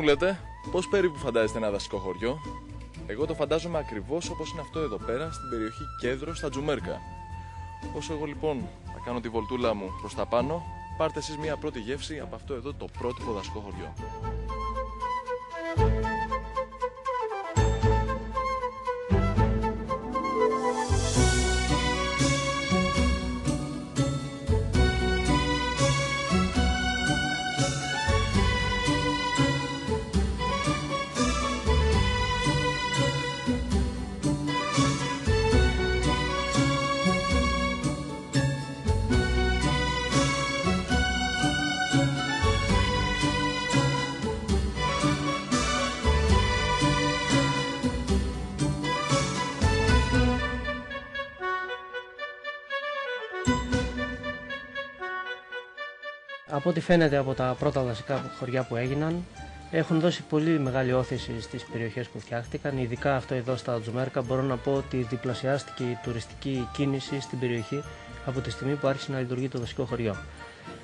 λέτε, πώς περίπου φαντάζεστε ένα δασικό χωριό? Εγώ το φαντάζομαι ακριβώς όπως είναι αυτό εδώ πέρα, στην περιοχή Κέδρο, στα Τζουμέρκα. Όσο εγώ λοιπόν θα κάνω τη βολτούλα μου προς τα πάνω, πάρτε εσείς μια πρώτη γεύση από αυτό εδώ το πρότυπο δασικό χωριό. Από ό,τι φαίνεται από τα πρώτα δασικά χωριά που έγιναν, έχουν δώσει πολύ μεγάλη όθηση στις περιοχές που φτιάχτηκαν. Ειδικά αυτό εδώ στα Τζουμέρκα μπορώ να πω ότι διπλασιάστηκε η τουριστική κίνηση στην περιοχή από τη στιγμή που άρχισε να λειτουργεί το δασικό χωριό.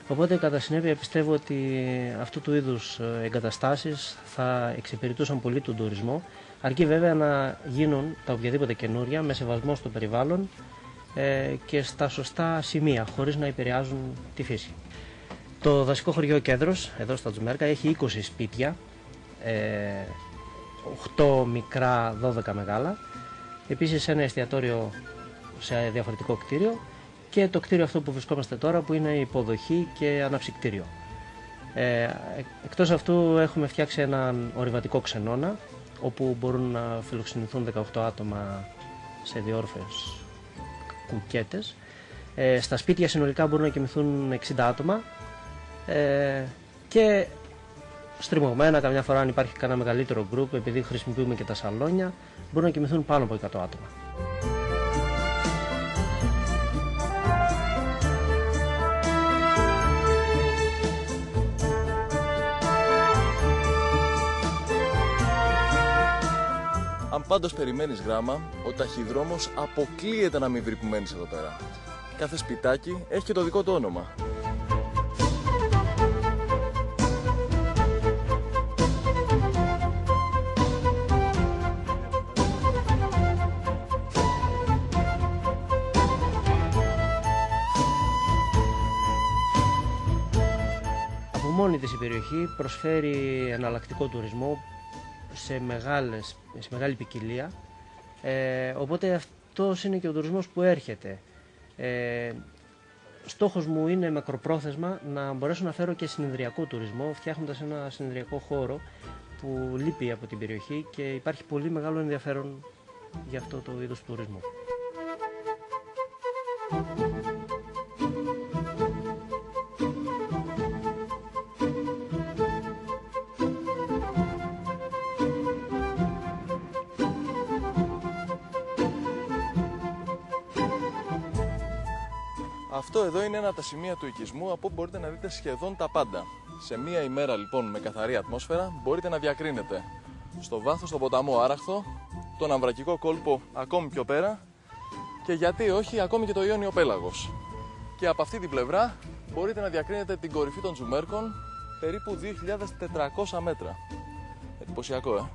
Οπότε κατά συνέπεια πιστεύω ότι αυτού του είδους εγκαταστάσεις θα εξυπηρετούσαν πολύ τον τουρισμό, αρκεί βέβαια να γίνουν τα οποιαδήποτε καινούρια με σεβασμό στο περιβάλλον και στα σωστά σημεία, χωρίς να επηρεάζουν τη φύση. Το δασικό χωριό Κέδρος, εδώ στα Τζουμέρκα, έχει 20 σπίτια, 8 μικρά, 12 μεγάλα. Επίσης ένα εστιατόριο σε διαφορετικό κτίριο και το κτίριο αυτό που βρισκόμαστε τώρα που είναι υποδοχή και αναψυκτήριο. Εκτός αυτού έχουμε φτιάξει έναν ορειβατικό ξενώνα όπου μπορούν να φιλοξενηθούν 18 άτομα σε διόρφες κουκέτες. Στα σπίτια συνολικά μπορούν να κοιμηθούν 60 άτομα. Και στριμωγμένα, καμιά φορά αν υπάρχει κανένα μεγαλύτερο γκρουπ, επειδή χρησιμοποιούμε και τα σαλόνια, μπορούν να κοιμηθούν πάνω από 100 άτομα. Αν πάντως περιμένεις γράμμα, ο ταχυδρόμος αποκλείεται να μην βρει που μένεις εδώ πέρα. Κάθε σπιτάκι έχει και το δικό του όνομα. Μόνη της η περιοχή προσφέρει εναλλακτικό τουρισμό σε μεγάλη ποικιλία, οπότε αυτός είναι και ο τουρισμός που έρχεται. Στόχος μου είναι μακροπρόθεσμα να μπορέσω να φέρω και συνεδριακό τουρισμό, φτιάχνοντας ένα συνεδριακό χώρο που λείπει από την περιοχή και υπάρχει πολύ μεγάλο ενδιαφέρον για αυτό το είδος τουρισμού. Αυτό εδώ είναι ένα από τα σημεία του οικισμού από όπου μπορείτε να δείτε σχεδόν τα πάντα. Σε μία ημέρα λοιπόν με καθαρή ατμόσφαιρα μπορείτε να διακρίνετε στο βάθος τον ποταμό Άραχθο, τον Αμβρακικό κόλπο ακόμη πιο πέρα και γιατί όχι ακόμη και το Ιόνιο Πέλαγος. Και από αυτή την πλευρά μπορείτε να διακρίνετε την κορυφή των Τζουμέρκων περίπου 2.400 μέτρα. Εντυπωσιακό,